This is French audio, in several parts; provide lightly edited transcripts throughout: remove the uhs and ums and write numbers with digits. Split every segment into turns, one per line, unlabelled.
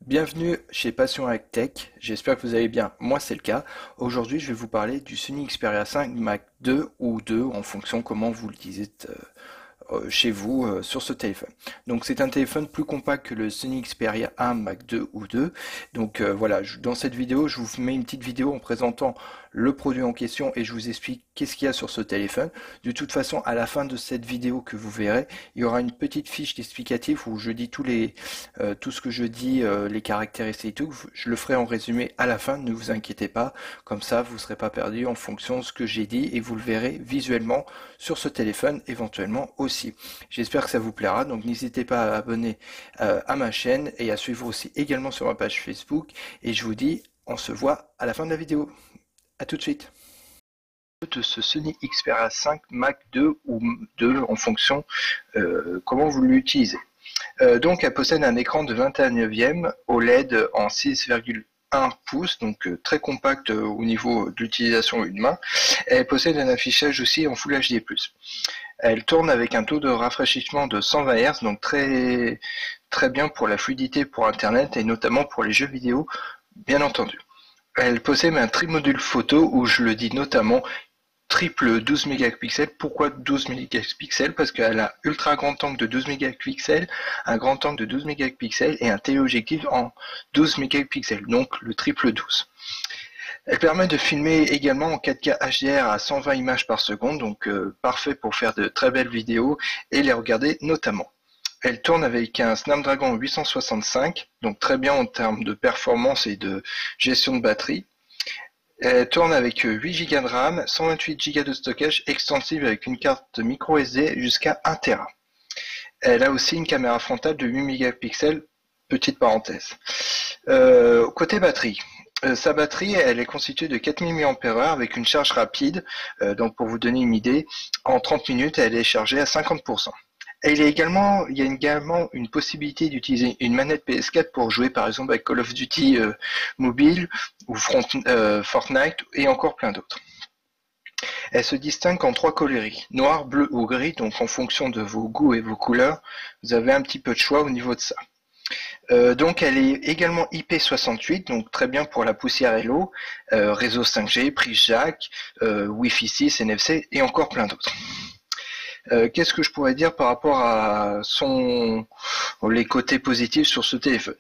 Bienvenue chez Passion Hack Tech, j'espère que vous allez bien, moi c'est le cas. Aujourd'hui je vais vous parler du Sony Xperia 5 Mark II ou 2 en fonction comment vous l'utilisez chez vous sur ce téléphone. Donc c'est un téléphone plus compact que le Sony Xperia 1 Mark II ou 2. Donc voilà, dans cette vidéo je vous mets une petite vidéo en présentant le produit en question et je vous explique qu'est-ce qu'il y a sur ce téléphone. De toute façon, à la fin de cette vidéo que vous verrez, il y aura une petite fiche d'explicatif où je dis tout ce que je dis, les caractéristiques et tout. Je le ferai en résumé à la fin, ne vous inquiétez pas. Comme ça, vous ne serez pas perdu en fonction de ce que j'ai dit et vous le verrez visuellement sur ce téléphone éventuellement aussi. J'espère que ça vous plaira. Donc n'hésitez pas à abonner à ma chaîne et à suivre aussi également sur ma page Facebook. Et je vous dis, on se voit à la fin de la vidéo. À tout de suite. De ce Sony Xperia 5 Mark II ou 2 en fonction comment vous l'utilisez. Donc elle possède un écran de 21e OLED en 6,1 pouces, donc très compact au niveau de l'utilisation une main. Elle possède un affichage aussi en Full HD+. Elle tourne avec un taux de rafraîchissement de 120 Hz, donc très bien pour la fluidité pour Internet et notamment pour les jeux vidéo, bien entendu. Elle possède un trimodule photo où je le dis notamment triple 12 mégapixels. Pourquoi 12 mégapixels? Parce qu'elle a ultra grand angle de 12 mégapixels, un grand angle de 12 mégapixels et un téléobjectif en 12 mégapixels, donc le triple 12. Elle permet de filmer également en 4K HDR à 120 images par seconde, donc parfait pour faire de très belles vidéos et les regarder notamment. Elle tourne avec un Snapdragon 865, donc très bien en termes de performance et de gestion de batterie. Elle tourne avec 8 Go de RAM, 128 Go de stockage extensible avec une carte micro SD jusqu'à 1 Tera. Elle a aussi une caméra frontale de 8 mégapixels, petite parenthèse. Côté batterie, sa batterie elle est constituée de 4000 mAh avec une charge rapide, donc pour vous donner une idée, en 30 minutes elle est chargée à 50%. Et il y a également une possibilité d'utiliser une manette PS4 pour jouer par exemple avec Call of Duty mobile ou Fortnite et encore plein d'autres. Elle se distingue en 3 coloris, noir, bleu ou gris, donc en fonction de vos goûts et vos couleurs, vous avez un petit peu de choix au niveau de ça. Donc elle est également IP68, donc très bien pour la poussière et l'eau, réseau 5G, prise jack, Wi-Fi 6, NFC et encore plein d'autres. Qu'est-ce que je pourrais dire par rapport à les côtés positifs sur ce téléphone?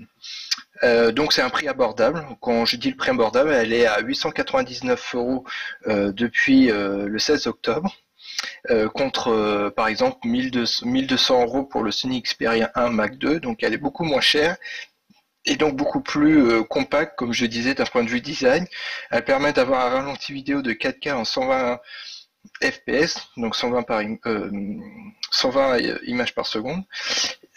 Donc c'est un prix abordable. Quand je dis le prix abordable, elle est à 899 € depuis le 16 octobre, contre par exemple 1200 € pour le Sony Xperia 1 Mark II. Donc elle est beaucoup moins chère et donc beaucoup plus compacte, comme je disais, d'un point de vue design. Elle permet d'avoir un ralenti vidéo de 4K en 120 FPS, donc 120 images par seconde,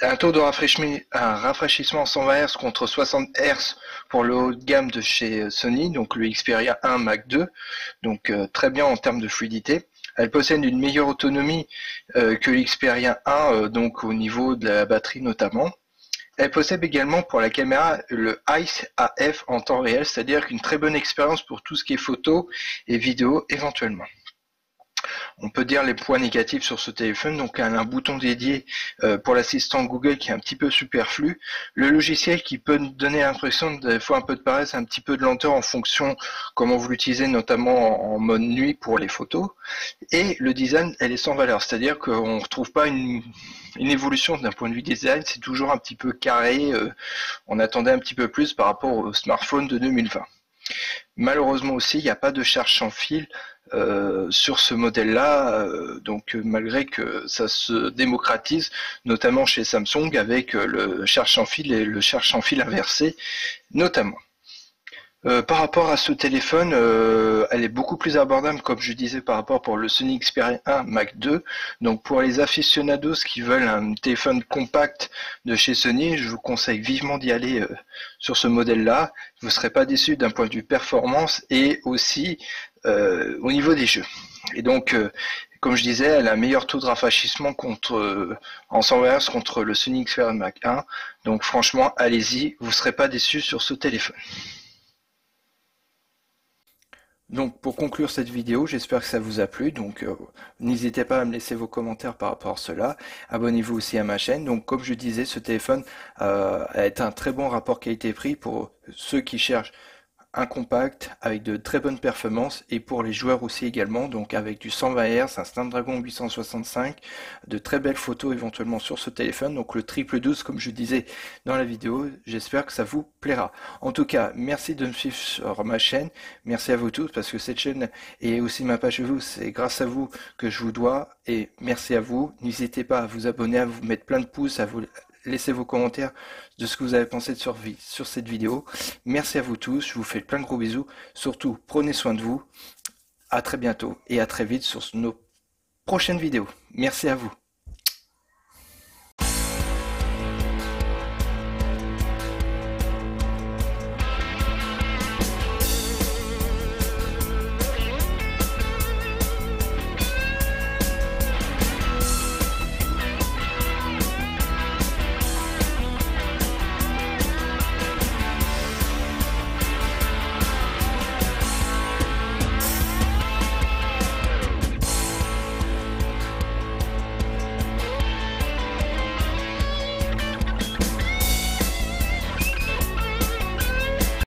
un taux de rafraîchissement en 120 Hz contre 60 Hz pour le haut de gamme de chez Sony, donc le Xperia 1 Mark II, donc très bien en termes de fluidité. Elle possède une meilleure autonomie que l'Xperia 1, donc au niveau de la batterie notamment. Elle possède également pour la caméra le ICE AF en temps réel, c'est-à-dire qu'une très bonne expérience pour tout ce qui est photo et vidéo éventuellement. On peut dire les points négatifs sur ce téléphone, donc elle a un bouton dédié pour l'assistant Google qui est un petit peu superflu, le logiciel qui peut donner l'impression des fois un peu de paresse, un petit peu de lenteur en fonction comment vous l'utilisez, notamment en mode nuit pour les photos, et le design elle est sans valeur, c'est-à-dire qu'on ne retrouve pas une évolution d'un point de vue design, c'est toujours un petit peu carré, on attendait un petit peu plus par rapport au smartphone de 2020. Malheureusement aussi, il n'y a pas de charge sans fil sur ce modèle-là, donc malgré que ça se démocratise, notamment chez Samsung avec le charge sans fil et le charge sans fil inversé, notamment. Par rapport à ce téléphone, elle est beaucoup plus abordable, comme je disais, par rapport pour le Sony Xperia 1 Mark II. Donc pour les aficionados qui veulent un téléphone compact de chez Sony, je vous conseille vivement d'y aller sur ce modèle-là. Vous ne serez pas déçus d'un point de vue performance et aussi au niveau des jeux. Et donc, comme je disais, elle a un meilleur taux de rafraîchissement en 120 Hz contre le Sony Xperia Mark I. Donc franchement, allez-y, vous ne serez pas déçus sur ce téléphone. Donc pour conclure cette vidéo, j'espère que ça vous a plu. Donc n'hésitez pas à me laisser vos commentaires par rapport à cela. Abonnez-vous aussi à ma chaîne. Donc comme je disais, ce téléphone est un très bon rapport qualité-prix pour ceux qui cherchent un compact avec de très bonnes performances et pour les joueurs aussi également, donc avec du 120 Hz, un Snapdragon 865, de très belles photos éventuellement sur ce téléphone, donc le triple 12 comme je disais dans la vidéo. J'espère que ça vous plaira. En tout cas, merci de me suivre sur ma chaîne, merci à vous tous parce que cette chaîne et aussi ma page Facebook, c'est grâce à vous que je vous dois et merci à vous. N'hésitez pas à vous abonner, à vous mettre plein de pouces, à vous laisser vos commentaires de ce que vous avez pensé sur cette vidéo. Merci à vous tous, je vous fais plein de gros bisous. Surtout, prenez soin de vous. À très bientôt et à très vite sur nos prochaines vidéos. Merci à vous.